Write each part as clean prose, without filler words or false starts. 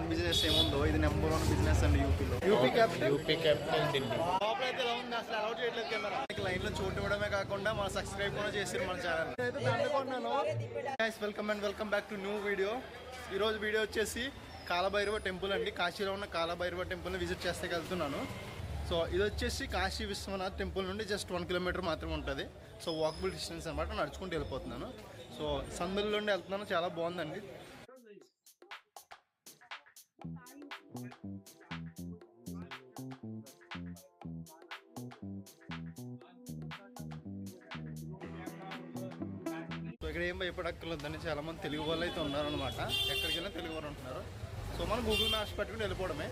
Pan business ఏముందో ఇది number 1 business అండి యూపీలో. UP capital Delhi. లోపల అయితే ఎలా ఉంది అసలు అలౌట్ చేయట్లేదు కెమెరా. లైన్ లో చోటు ఇవ్వడమే కాకుండా మన సబ్స్క్రైబ్ కూడా చేసారు మన ఛానల్. అయితే దండుకున్నాను. Guys welcome back to new video. ఈరోజు వీడియో వచ్చేసి కాలభైరవ టెంపుల్ అండి. కాశీలో ఉన్న కాలభైరవ టెంపుల్ని విజిట్ చేస్తే వెళ్తున్నాను. సో ఇది వచ్చేసి కాశీ విశ్వనాథ్ టెంపుల్ నుండి జస్ట్ 1 కిలోమీటర్ మాత్రమే ఉంటుంది. సో వాకబుల్ డిస్టెన్స్ అనమాట. నడుచుకుంటూ వెళ్ళిపోతున్నాను. సో సందుల నుండి వెళ్తున్నాను. చాలా బాగుందండి. సో ఇక్కడ ఏం భయపడక్కర్లేదండి. చాలా మంది తెలుగు వాళ్ళు అయితే ఉన్నారనమాట. ఎక్కడికి వెళ్ళినా తెలుగు వాళ్ళు ఉంటున్నారు. సో మనం గూగుల్ మ్యాప్స్ పెట్టుకుని వెళ్ళిపోవడమే.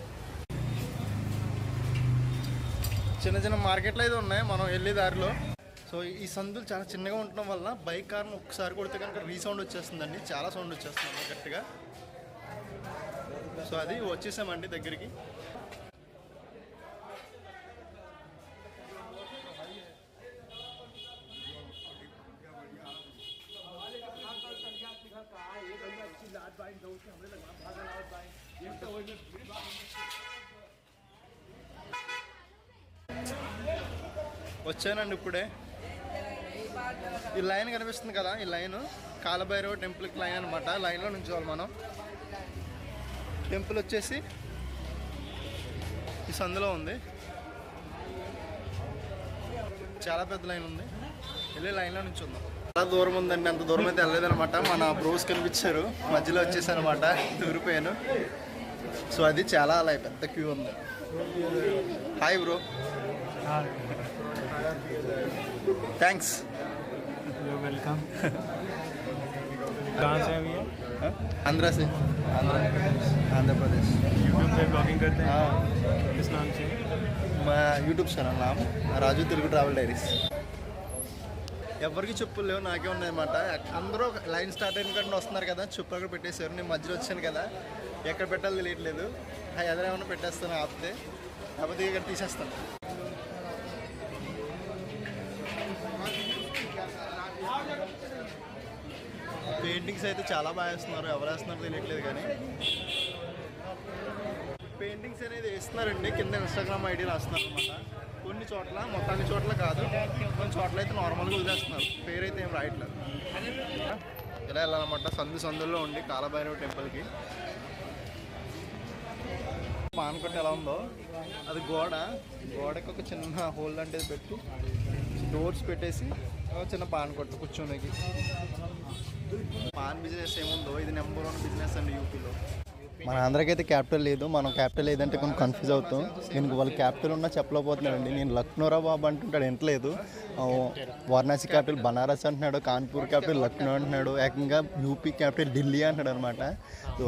చిన్న చిన్న మార్కెట్లు అయితే ఉన్నాయి మనం వెళ్ళే దారిలో. సో ఈ సందులు చాలా చిన్నగా ఉండటం వల్ల బైక్ కార్ను ఒక్కసారి కొడితే కనుక రీసౌండ్ వచ్చేస్తుందండి. చాలా సౌండ్ వచ్చేస్తుంది గట్టిగా. సో అది వచ్చేసామండి దగ్గరికి. వచ్చానండి ఇప్పుడే. ఈ లైన్ కనిపిస్తుంది కదా, ఈ లైన్ కాలభైరవ టెంపుల్కి లైన్ అనమాట. లైన్లో నుంచోవాలి మనం. టెంపుల్ వచ్చేసి ఈ సందులో ఉంది. చాలా పెద్ద లైన్ ఉంది. వెళ్ళి లైన్లో నుంచి ఉందాం. చాలా దూరం ఉందండి. అంత దూరం అయితే వెళ్ళలేదనమాట. మన బ్రోస్ కనిపించారు, మధ్యలో వచ్చేసానమాట. దూరిపోయాను. సో అది చాలా అలా పెద్ద క్యూ ఉంది. Hi bro. థ్యాంక్స్. वेलकम. कहाँ से हैं भैया? आंध्रा से. आंध्र प्रदेश. यूट्यूब पे ब्लॉगिंग करते हैं? हाँ. किस नाम से? मैं यूट्यूब ఛానల్ नाम రాజు తెలుగు ట్రావెల్ డైరీస్. ఎవరికి చెప్పులు లేవు, నాకే ఉన్నాయన్నమాట. అందరూ లైన్ స్టార్ట్ అయిన కంటే వస్తున్నారు కదా, చెప్పులు అక్కడ పెట్టేశారు. నేను మధ్యలో వచ్చాను కదా, ఎక్కడ పెట్టాలో తెలియట్లేదు. ఎదురేమన్నా పెట్టేస్తాను ఆపితే, కాకపోతే ఇక్కడ తీసేస్తాను. పెయింటింగ్స్ అయితే చాలా బాగా వేస్తున్నారు. ఎవరు వేస్తున్నారో తెలియట్లేదు కానీ పెయింటింగ్స్ అనేది వేస్తున్నారండి. కింద ఇన్స్టాగ్రామ్ ఐడి రాస్తున్నారు అనమాట. కొన్ని చోట్ల, మొత్తాన్ని చోట్ల కాదు, కొన్ని చోట్ల అయితే నార్మల్గా వదిలేస్తున్నారు. పేరు అయితే ఏం రాయట్లేదు. ఇలా వెళ్ళాలన్నమాట. సందుల్లో ఉండి కాలభైరవ టెంపుల్కి. పానకొట్టు ఎలా ఉందో, అది గోడకి ఒక చిన్న హోల్ లాంటిది పెట్టి డోర్స్ పెట్టేసి చిన్న పానకొట్టు కూర్చోనికి. పాన్ బిజినెస్ ఏముందో ఇది నెంబర్ 1 బిజినెస్ అండి యూపీలో. మన ఆంధ్రాకైతే క్యాపిటల్ లేదు. మనం క్యాపిటల్ లేదంటే కొంచెం కన్ఫ్యూజ్ అవుతాం. దీనికి వాళ్ళు క్యాపిటల్ ఉన్నా చెప్పలేకపోతున్నాడండి. నేను లక్నోరా బాబు అంటుంటాడు, ఎంటలేదు. వారణాసి క్యాపిటల్ బనారస్ అంటున్నాడు, కాన్పూర్ క్యాపిటల్ లక్నో అంటున్నాడు, ఏకంగా యూపీ క్యాపిటల్ ఢిల్లీ అంటున్నాడు అనమాట. సో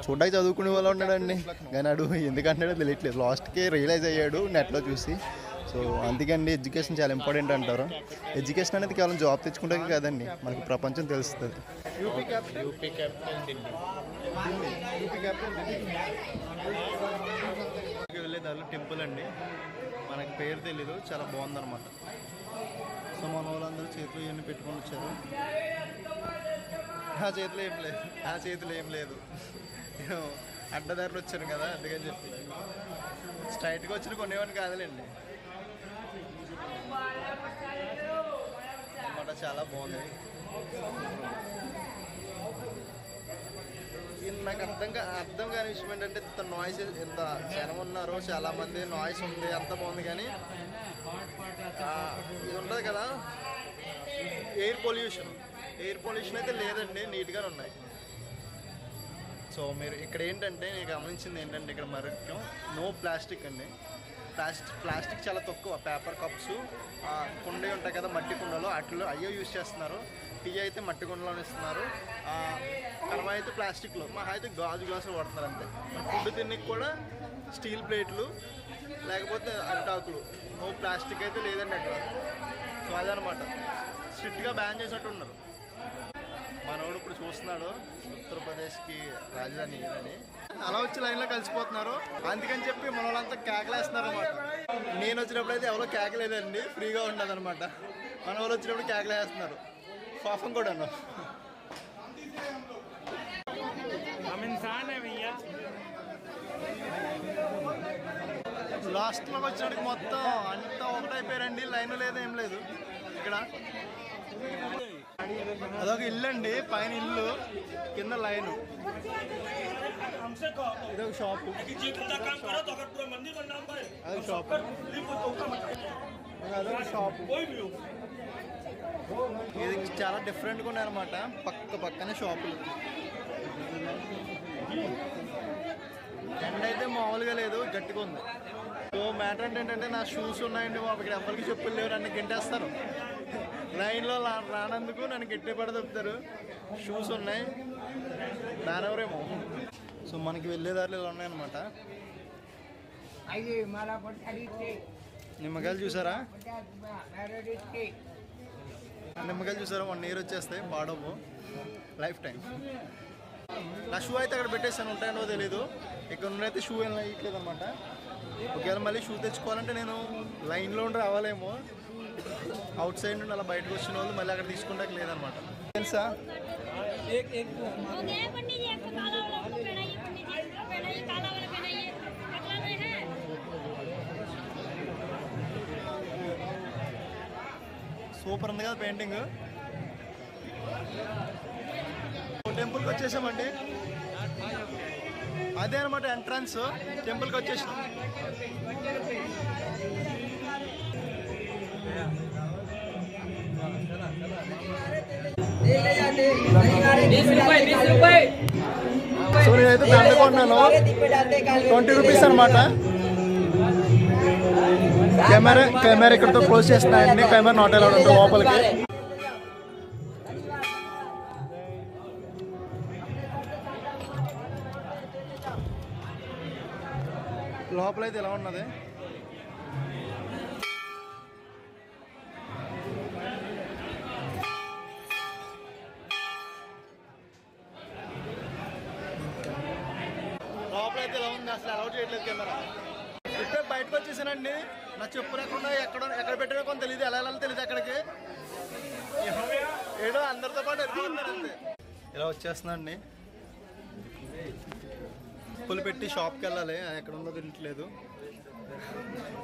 చూడడానికి చదువుకునే వాళ్ళు ఉన్నాడండి, కానీ అడు ఎందుకంటున్నాడో తెలియట్లేదు. లాస్ట్కి రియలైజ్ అయ్యాడు నెట్లో చూసి. సో అందుకండి ఎడ్యుకేషన్ చాలా ఇంపార్టెంట్ అంటారు. ఎడ్యుకేషన్ అనేది కేవలం జాబ్ తెచ్చుకుంటే కాదండి, మనకి ప్రపంచం తెలుస్తుంది. UP capital Delhi. వెళ్ళే దారిలో టెంపుల్ అండి. మనకి పేరు తెలీదు, చాలా బాగుందన్నమాట. సో మన వాళ్ళందరూ చేతులు ఇవన్నీ పెట్టుకొని వచ్చారు. ఆ చేతిలో ఏం లేదు. నేను అడ్డదారిలో వచ్చాను కదా, అందుకని చెప్పి స్ట్రైట్గా వచ్చిన కొనేవాడిని కాదులేండి. అన్నమాట చాలా బాగుంది. నాకు అర్థం కాని విషయం ఏంటంటే, ఇంత నాయిస్, ఎంత జనం ఉన్నారు, చాలామంది, నాయిస్ ఉంది, అంత బాగుంది. కానీ ఇది ఉంటుంది కదా, ఎయిర్ పొల్యూషన్ అయితే లేదండి, నీట్గానే ఉన్నాయి. సో మీరు ఇక్కడ ఏంటంటే, నేను గమనించింది ఏంటంటే, ఇక్కడ మరొక నో ప్లాస్టిక్ అండి. ప్లాస్టిక్ చాలా తక్కువ. పేపర్ కప్స్, కుండ ఉంటాయి కదా, మట్టి కుండలో, అయ్యో యూజ్ చేస్తున్నారు. టీ అయితే మట్టి కుండలోనే ఇస్తున్నారు. కర్మ అయితే ప్లాస్టిక్లో, మా అయితే గాజు గ్లాసులు వాడుతున్నారు అంతే. ఫుడ్ తిన్నకి కూడా స్టీల్ ప్లేట్లు, లేకపోతే అరిటాకులు. నో ప్లాస్టిక్ అయితే లేదండి అక్కడ. సో అదనమాట, స్ట్రిక్ట్గా బ్యాన్ చేసినట్టు ఉన్నారు. మనోడు ఇప్పుడు చూస్తున్నాడు ఉత్తరప్రదేశ్కి రాజధాని అని. అలా వచ్చి లైన్లో కలిసిపోతున్నారు. అందుకని చెప్పి మన వాళ్ళంతా కేకలేస్తున్నారు అనమాట. నేను వచ్చినప్పుడు అయితే ఎవరో కేకలేదండి, ఫ్రీగా ఉండదు అనమాట. మన వాళ్ళు వచ్చినప్పుడు కేకలేస్తున్నారు, పాపం కూడా అన్నారు. हम इंसान है भैया. లాస్ట్లోకి వచ్చినట్టుకి మొత్తం అంతా ఒకటైపోయారండి. లైన్ లేదు, ఏం లేదు ఇక్కడ. అదొక ఇల్లు అండి, పైన ఇల్లు, కింద లైను. ఇదొక షాపు, అదొక షాపు, అదొక షాపు. ఇది చాలా డిఫరెంట్గా ఉన్నాయన్నమాట, పక్కనే షాపులు. ఎండ అయితే మామూలుగా లేదు, గట్టిగా ఉంది. సో మ్యాటర్ ఏంటంటే నా షూస్ ఉన్నాయండి బాబు, ఇక్కడ ఎవరికి చెప్పులు లేవు, నన్ను గెంటేస్తారు. లైన్లో రానందుకు నన్ను గట్టి పడదొప్పుతారు. షూస్ ఉన్నాయి, రానెవరేమో. సో మనకి వెళ్ళేదారులు ఇలా ఉన్నాయన్నమాట. నిమ్మకాయలు చూసారా, నిమ్మకాయలు చూసారా, 1 year వచ్చేస్తాయి, పాడవు, లైఫ్ టైం. నా షూ అయితే అక్కడ పెట్టేసాను, ఉంటాయనో తెలీదు. ఇక్కడ ఉన్నైతే షూ ఏం వేయట్లేదు అనమాట. ఒకవేళ మళ్ళీ షూ తెచ్చుకోవాలంటే నేను లైన్లో ఉండి రావాలేమో. అవుట్ సైడ్ నుండి అలా బయటకు వచ్చిన వాళ్ళు మళ్ళీ అక్కడ తీసుకుంటాక లేదనమాట. తెలుసా, సూపర్ ఉంది కదా పెయింటింగ్. టెంపుల్కి వచ్చేసామండి, అదే అనమాట ఎంట్రన్స్. టెంపుల్కి వచ్చేసాం. సో నేనైతే దండ కొన్నాను, 20 rupees అనమాట. కెమెరా ఇక్కడతో క్లోజ్ చేస్తున్నాయండి, కెమెరా నాట్ అలౌడ్ ఉంటుంది లోపలికి. లోపలైతే ఎలా ఉన్నది, లోపలైతే ఎలా ఉంది, అసలు అలౌడ్ చేయట్లేదు కెమెరా. ఇప్పుడే బయటకు వచ్చేసానండి, నా చెప్పు లేకుండా ఎక్కడ పెట్టారో కొంత తెలియదు, ఎలా వెళ్ళాలో తెలియదు అక్కడికి. ఏదో అందరితో పాటు వెళ్ళిపోతున్నారు అంతే. ఇలా వచ్చేస్తున్నాండి, చెప్పులు పెట్టి షాప్కి వెళ్ళాలి, ఎక్కడ ఉందో తెలియట్లేదు.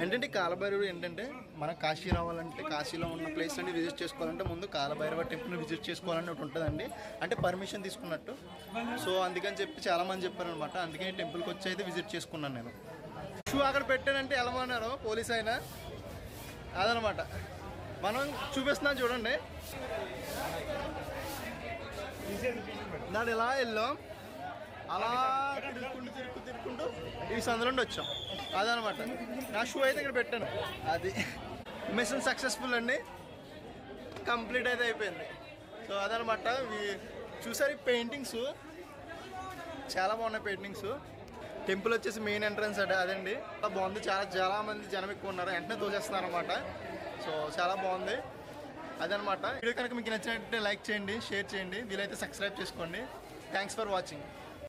ఏంటంటే కాలభైరవుడు ఏంటంటే మనం కాశీ రావాలంటే, కాశీలో ఉన్న ప్లేస్ అన్ని విజిట్ చేసుకోవాలంటే ముందు కాలభైరవ టెంపుల్ని విజిట్ చేసుకోవాలని ఒకటి ఉంటుందండి, అంటే పర్మిషన్ తీసుకున్నట్టు. సో అందుకని చెప్పి చాలామంది చెప్పారనమాట, అందుకని టెంపుల్కి వచ్చి అయితే విజిట్ చేసుకున్నాను నేను. షూ అక్కడ పెట్టానంటే వెళ్ళమన్నారు పోలీస్ అయినా, అదనమాట. మనం చూపిస్తున్నాం చూడండి, దాని ఇలా వెళ్ళాం, అలా తిరుక్కుంటూ ఈ సందులోండి వచ్చాం, అదనమాట. నా షూ అయితే ఇక్కడ పెట్టాను, అది మిషన్ సక్సెస్ఫుల్ అండి, కంప్లీట్ అయితే అయిపోయింది. సో అదనమాట. చూసారు ఈ పెయింటింగ్స్, చాలా బాగున్నాయి పెయింటింగ్స్. టెంపుల్ వచ్చేసి మెయిన్ ఎంట్రన్స్ అదండి, బాగుంది. చాలా మంది జనం ఎక్కువ ఉన్నారు, వెంటనే తోచేస్తున్నారు అనమాట. సో చాలా బాగుంది, అదనమాట. వీడియో కనుక మీకు నచ్చినట్టు లైక్ చేయండి, షేర్ చేయండి, వీలైతే సబ్స్క్రైబ్ చేసుకోండి. Thanks for watching.